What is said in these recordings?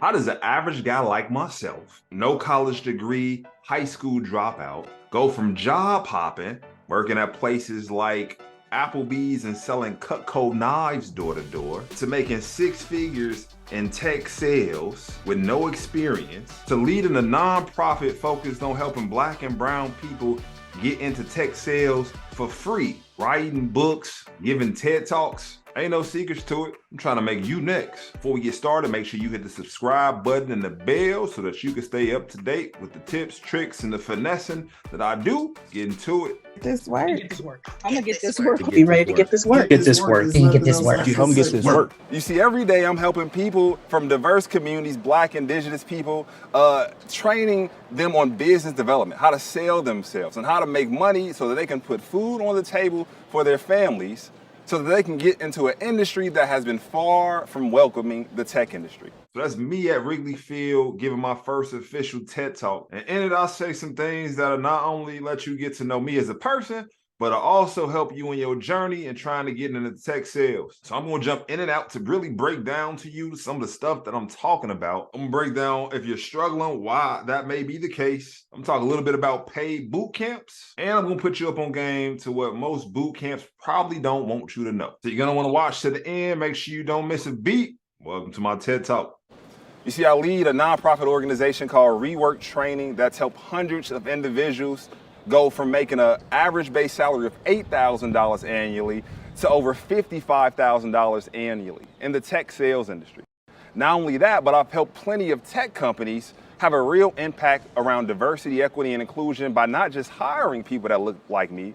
How does an average guy like myself, no college degree, high school dropout, go from job hopping, working at places like Applebee's and selling Cutco knives door to door, to making six figures in tech sales with no experience, to leading a nonprofit focused on helping Black and brown people get into tech sales for free, writing books, giving TED Talks? Ain't no secrets to it. I'm trying to make you next. Before we get started, make sure you hit the subscribe button and the bell so that you can stay up to date with the tips, tricks, and the finessing that I do. Get into it. This work. I'm gonna get this work. Be ready to get this work. Get this work. And get this work. Come get this work. You see, every day I'm helping people from diverse communities, Black, Indigenous people, training them on business development, how to sell themselves and how to make money so that they can put food on the table for their families, so that they can get into an industry that has been far from welcoming the tech industry. So that's me at Wrigley Field giving my first official TED Talk. And in it, I'll say some things that'll not only let you get to know me as a person, but it'll also help you in your journey and trying to get into tech sales. So I'm going to jump in and out to really break down to you some of the stuff that I'm talking about. I'm going to break down, if you're struggling, why that may be the case. I'm talking a little bit about paid boot camps, and I'm going to put you up on game to what most boot camps probably don't want you to know. So you're going to want to watch to the end. Make sure you don't miss a beat. Welcome to my TED Talk. You see, I lead a nonprofit organization called Rework Training that's helped hundreds of individuals go from making an average base salary of $8,000 annually to over $55,000 annually in the tech sales industry. Not only that, but I've helped plenty of tech companies have a real impact around diversity, equity, and inclusion by not just hiring people that look like me,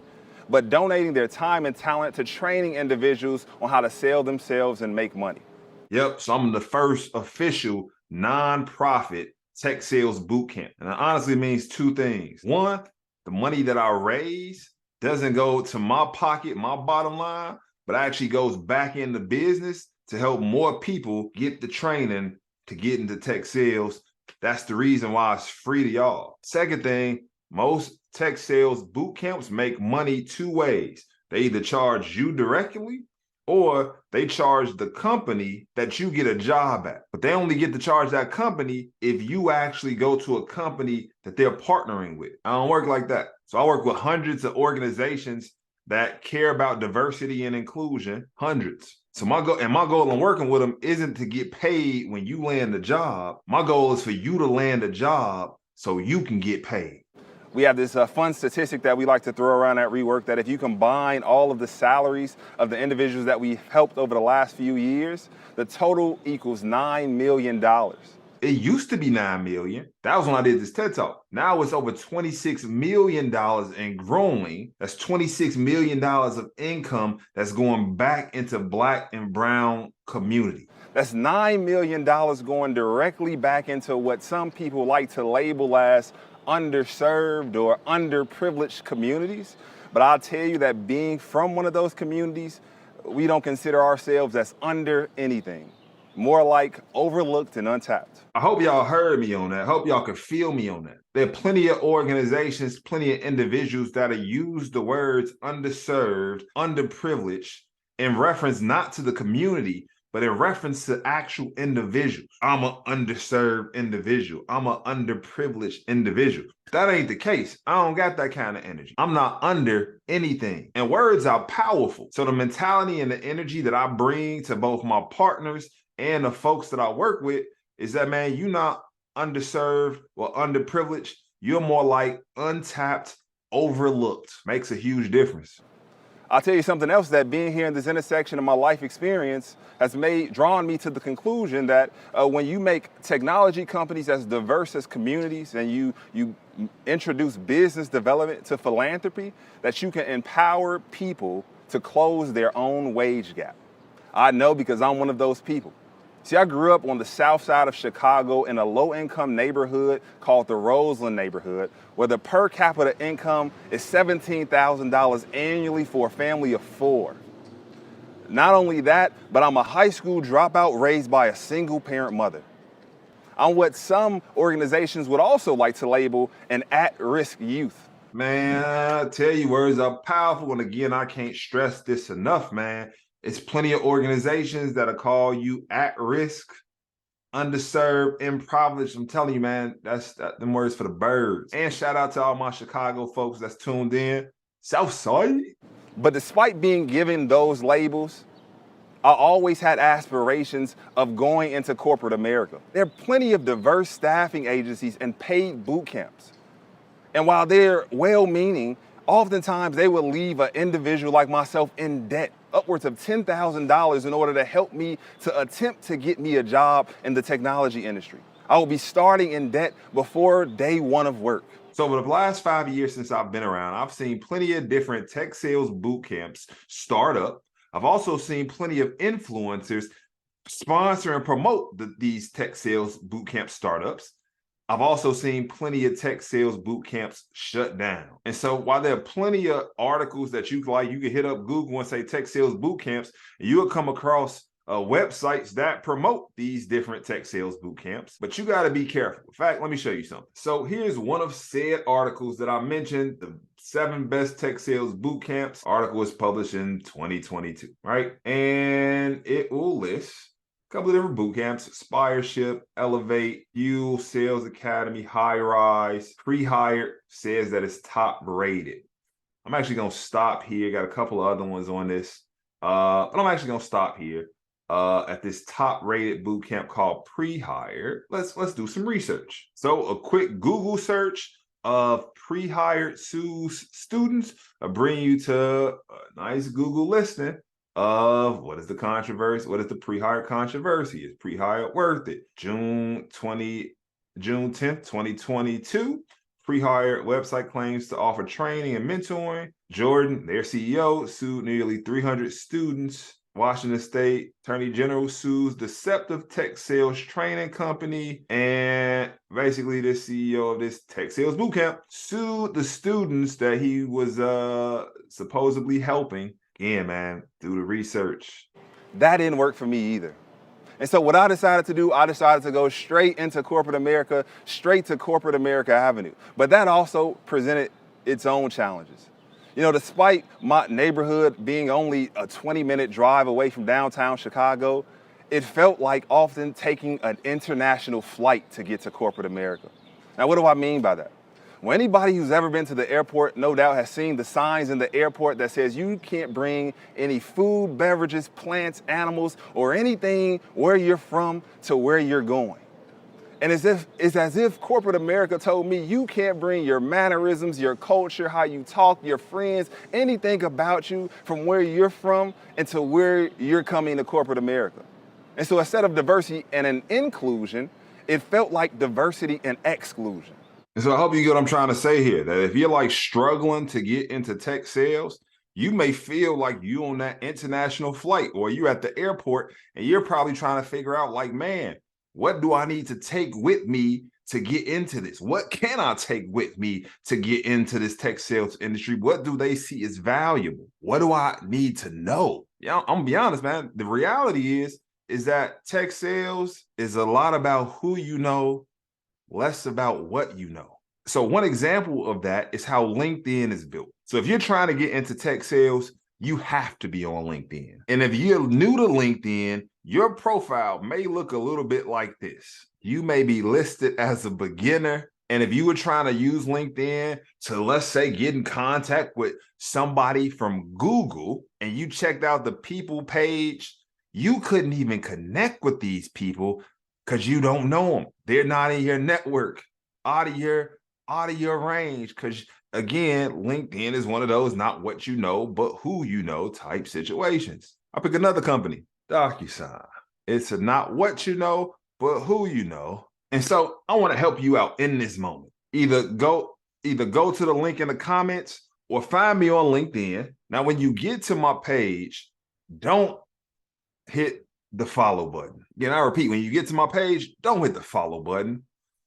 but donating their time and talent to training individuals on how to sell themselves and make money. Yep, so I'm the first official nonprofit Tech Sales Bootcamp. And it honestly means two things. One, the money that I raise doesn't go to my pocket, my bottom line, but actually goes back into business to help more people get the training to get into tech sales. That's the reason why it's free to y'all. Second thing, most tech sales boot camps make money two ways. They either charge you directly or they charge the company that you get a job at. But they only get to charge that company if you actually go to a company that they're partnering with. I don't work like that. So I work with hundreds of organizations that care about diversity and inclusion, hundreds. So my goal in working with them isn't to get paid when you land the job. My goal is for you to land a job so you can get paid. We have this fun statistic that we like to throw around at Rework that if you combine all of the salaries of the individuals that we've helped over the last few years, the total equals $9 million. It used to be $9 million. That was when I did this TED Talk. Now it's over $26 million and growing. That's $26 million of income that's going back into Black and brown community. That's $9 million going directly back into what some people like to label as underserved or underprivileged communities. But I'll tell you that being from one of those communities, we don't consider ourselves as under anything. More like overlooked and untapped. I hope y'all heard me on that. I hope y'all can feel me on that. There are plenty of organizations, plenty of individuals that have used the words underserved, underprivileged in reference not to the community, but in reference to actual individuals. I'm an underserved individual. I'm an underprivileged individual. That ain't the case. I don't got that kind of energy. I'm not under anything. And words are powerful. So the mentality and the energy that I bring to both my partners and the folks that I work with is that, man, you're not underserved or underprivileged. You're more like untapped, overlooked. Makes a huge difference. I'll tell you something else, that being here in this intersection of my life experience has drawn me to the conclusion that when you make technology companies as diverse as communities and you introduce business development to philanthropy, that you can empower people to close their own wage gap. I know because I'm one of those people. See, I grew up on the south side of Chicago in a low-income neighborhood called the Roseland neighborhood, where the per capita income is $17,000 annually for a family of four. Not only that, but I'm a high school dropout raised by a single-parent mother. I'm what some organizations would also like to label an at-risk youth. Man, I tell you, words are powerful. And again, I can't stress this enough, man. It's plenty of organizations that'll call you at risk, underserved, impoverished. I'm telling you, man, that's them words for the birds. And shout out to all my Chicago folks that's tuned in. Southside. But despite being given those labels, I always had aspirations of going into corporate America. There are plenty of diverse staffing agencies and paid boot camps. And while they're well-meaning, oftentimes they will leave an individual like myself in debt, upwards of $10,000 in order to help me to attempt to get me a job in the technology industry. I will be starting in debt before day one of work. So over the last 5 years since I've been around, I've seen plenty of different tech sales boot camps start up. I've also seen plenty of influencers sponsor and promote these tech sales bootcamp startups. I've also seen plenty of tech sales boot camps shut down. And so while there are plenty of articles that you can hit up Google and say tech sales boot camps, and you will come across websites that promote these different tech sales boot camps, but you got to be careful. In fact, let me show you something. So here's one of said articles that I mentioned, the 7 best tech sales boot camps. Article was published in 2022, right? And it will list a couple of different boot camps: Spireship, Elevate, Fuel, Sales Academy, High Rise. Pre-hired says that it's top rated. I'm actually going to stop here. Got a couple of other ones on this, but I'm actually going to stop here. At this top-rated boot camp called Pre-Hired. Let's do some research. So a quick Google search of pre-hired students will bring you to a nice Google listing of what is the controversy, what is the pre-hired controversy. Is pre-hired worth it? June 10th, 2022. Pre-hired website claims to offer training and mentoring. Jordan, their CEO, sued nearly 300 students. Washington State Attorney General sues deceptive tech sales training company. And basically the CEO of this tech sales bootcamp sued the students that he was supposedly helping. Again, man, do the research. That didn't work for me either. And so what I decided to do, I decided to go straight into corporate America, straight to corporate America Avenue. But that also presented its own challenges. You know, despite my neighborhood being only a 20-minute drive away from downtown Chicago, it felt like often taking an international flight to get to corporate America. Now, what do I mean by that? Well, anybody who's ever been to the airport, no doubt, has seen the signs in the airport that says you can't bring any food, beverages, plants, animals, or anything where you're from to where you're going. And it's as if corporate America told me you can't bring your mannerisms, your culture, how you talk, your friends, anything about you from where you're from into where you're coming to corporate America. And so instead of diversity and an inclusion, it felt like diversity and exclusion. And so I hope you get what I'm trying to say here, that if you're like struggling to get into tech sales, you may feel like you on that international flight, or you at the airport and you're probably trying to figure out like, man, what do I need to take with me to get into this? What can I take with me to get into this tech sales industry? What do they see as valuable? What do I need to know? Yeah, I'm gonna be honest, man. The reality is that tech sales is a lot about who you know, less about what you know. So one example of that is how LinkedIn is built. So if you're trying to get into tech sales, you have to be on LinkedIn. And if you're new to LinkedIn, your profile may look a little bit like this. You may be listed as a beginner. And if you were trying to use LinkedIn to, let's say, get in contact with somebody from Google, and you checked out the people page, you couldn't even connect with these people because you don't know them. They're not in your network, out of your range. Because again, LinkedIn is one of those not what you know, but who you know type situations. I'll pick another company, DocuSign. It's a not what you know, but who you know. And so I want to help you out in this moment. Either go to the link in the comments or find me on LinkedIn. Now, when you get to my page, don't hit the follow button. Again, I repeat, when you get to my page, don't hit the follow button.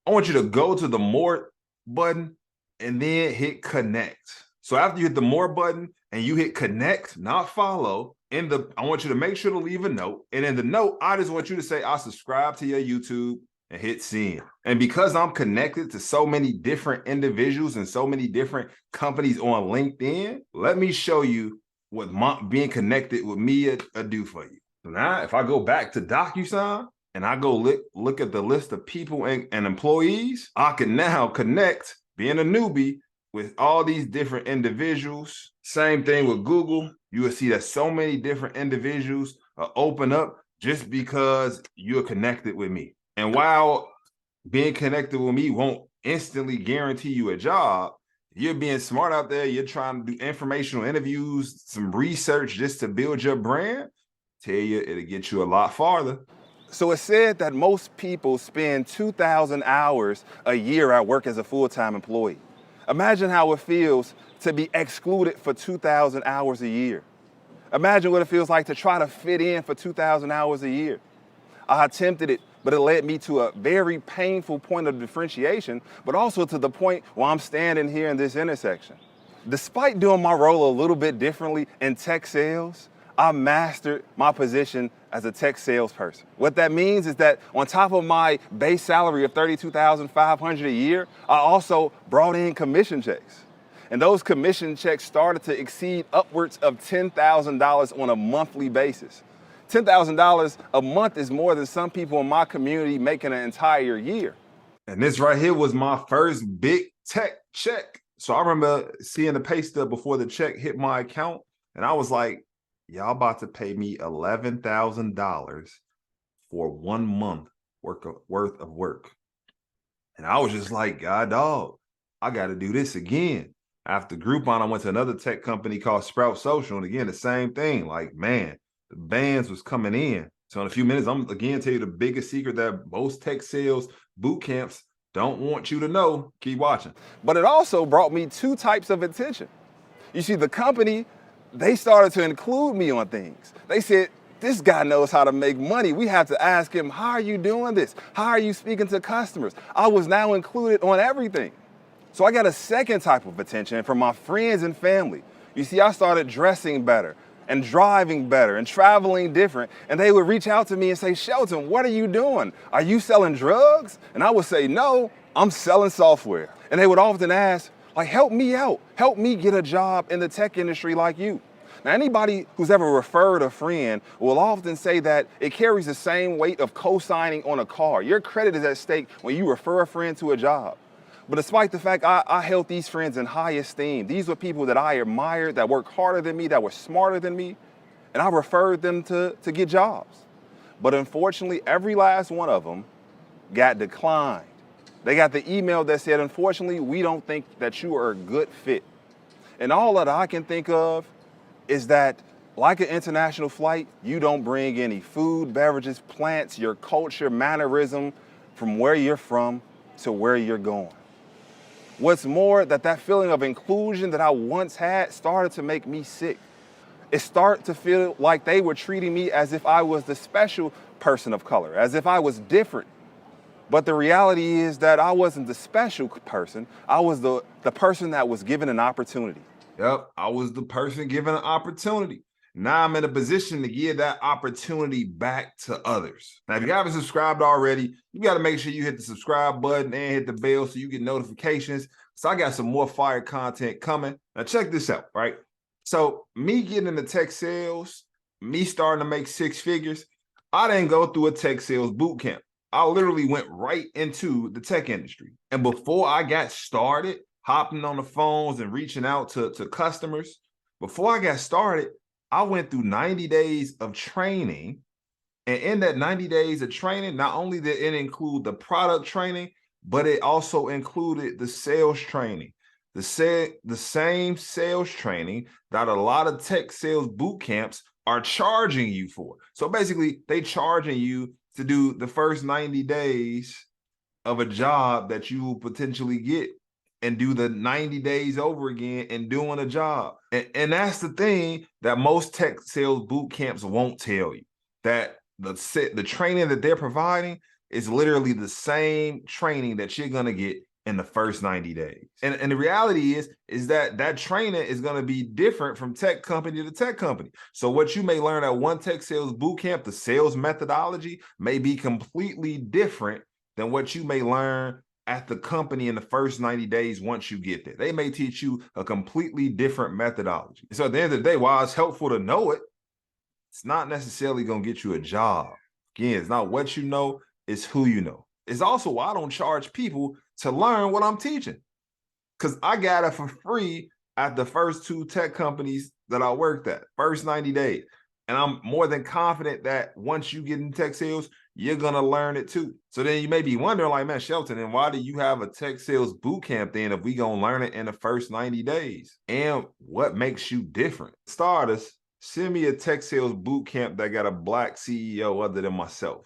I want you to go to the more button and then hit connect. So after you hit the more button and you hit connect, not follow, I want you to make sure to leave a note. And in the note, I just want you to say, I subscribe to your YouTube and hit send. And because I'm connected to so many different individuals and so many different companies on LinkedIn, let me show you what being connected with me do for you. So now, if I go back to DocuSign, and I go look at the list of people and employees, I can now connect, being a newbie, with all these different individuals. Same thing with Google. You will see that so many different individuals open up just because you're connected with me. And while being connected with me won't instantly guarantee you a job, you're being smart out there, you're trying to do informational interviews, some research just to build your brand, tell you it'll get you a lot farther. So it's said that most people spend 2,000 hours a year at work as a full-time employee. Imagine how it feels to be excluded for 2,000 hours a year. Imagine what it feels like to try to fit in for 2,000 hours a year. I attempted it, but it led me to a very painful point of differentiation, but also to the point where I'm standing here in this intersection. Despite doing my role a little bit differently in tech sales, I mastered my position as a tech salesperson. What that means is that on top of my base salary of $32,500 a year, I also brought in commission checks. And those commission checks started to exceed upwards of $10,000 on a monthly basis. $10,000 a month is more than some people in my community make in an entire year. And this right here was my first big tech check. So I remember seeing the pay stub before the check hit my account, and I was like, y'all about to pay me $11,000 for 1 month worth of work. And I was just like, God dog, I got to do this again. After Groupon, I went to another tech company called Sprout Social. And again, the same thing. Like, man, the bands was coming in. So in a few minutes, I'm again tell you the biggest secret that most tech sales boot camps don't want you to know. Keep watching. But it also brought me two types of attention. You see, the company, they started to include me on things. They said, this guy knows how to make money. We have to ask him, how are you doing this? How are you speaking to customers? I was now included on everything. So I got a second type of attention from my friends and family. You see, I started dressing better and driving better and traveling different. And they would reach out to me and say, Shelton, what are you doing? Are you selling drugs? And I would say, no, I'm selling software. And they would often ask, like, help me out. Help me get a job in the tech industry like you. Now, anybody who's ever referred a friend will often say that it carries the same weight of co-signing on a car. Your credit is at stake when you refer a friend to a job. But despite the fact I held these friends in high esteem, these were people that I admired, that worked harder than me, that were smarter than me, and I referred them to get jobs. But unfortunately, every last one of them got declined. They got the email that said, unfortunately, we don't think that you are a good fit. And all that I can think of is that, like an international flight, you don't bring any food, beverages, plants, your culture, mannerism from where you're from to where you're going. What's more, that feeling of inclusion that I once had started to make me sick. It started to feel like they were treating me as if I was the special person of color, as if I was different. But the reality is that I wasn't the special person. I was the person that was given an opportunity. Yep, I was the person given an opportunity. Now I'm in a position to give that opportunity back to others. Now, if you haven't subscribed already, you got to make sure you hit the subscribe button and hit the bell so you get notifications. So I got some more fire content coming. Now check this out, right? So me getting into tech sales, me starting to make six figures, I didn't go through a tech sales boot camp. I literally went right into the tech industry. And before I got started hopping on the phones and reaching out to customers, before I got started, I went through 90 days of training. And in that 90 days of training, not only did it include the product training, but it also included the sales training. The same sales training that a lot of tech sales boot camps are charging you for. So basically, they charging you to do the first 90 days of a job that you will potentially get and do the 90 days over again and doing a job. And that's the thing that most tech sales boot camps won't tell you, that the training that they're providing is literally the same training that you're going to get in the first 90 days. And the reality is that training is going to be different from tech company to tech company. So what you may learn at one tech sales boot camp, the sales methodology may be completely different than what you may learn at the company in the first 90 days once you get there. They may teach you a completely different methodology. So at the end of the day, while it's helpful to know it, it's not necessarily going to get you a job. Again, it's not what you know, it's who you know. It's also why I don't charge people to learn what I'm teaching. Because I got it for free at the first 2 tech companies that I worked at, first 90 days. And I'm more than confident that once you get in tech sales, you're going to learn it too. So then you may be wondering, like, man, Shelton, and why do you have a tech sales bootcamp then if we going to learn it in the first 90 days? And what makes you different? Starters, send me a tech sales bootcamp that got a Black CEO other than myself.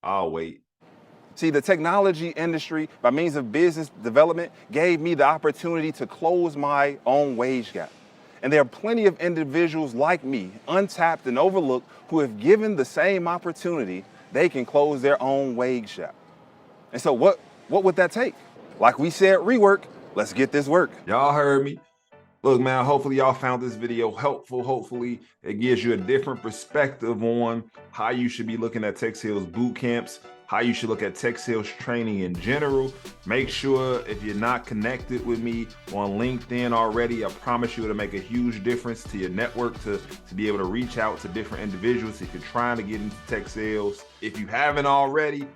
I'll wait. See, the technology industry, by means of business development, gave me the opportunity to close my own wage gap. And there are plenty of individuals like me, untapped and overlooked, who have given the same opportunity, they can close their own wage gap. And so what would that take? Like we said, rework, let's get this work. Y'all heard me. Look, man, hopefully y'all found this video helpful. Hopefully it gives you a different perspective on how you should be looking at tech sales boot camps, how you should look at tech sales training in general. Make sure if you're not connected with me on LinkedIn already, I promise you it'll make a huge difference to your network to be able to reach out to different individuals if you're trying to get into tech sales. If you haven't already,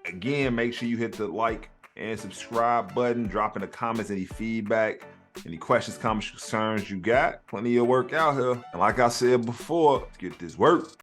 again, make sure you hit the like and subscribe button, drop in the comments any feedback, any questions, comments, concerns you got. Plenty of work out here. And like I said before, let's get this work.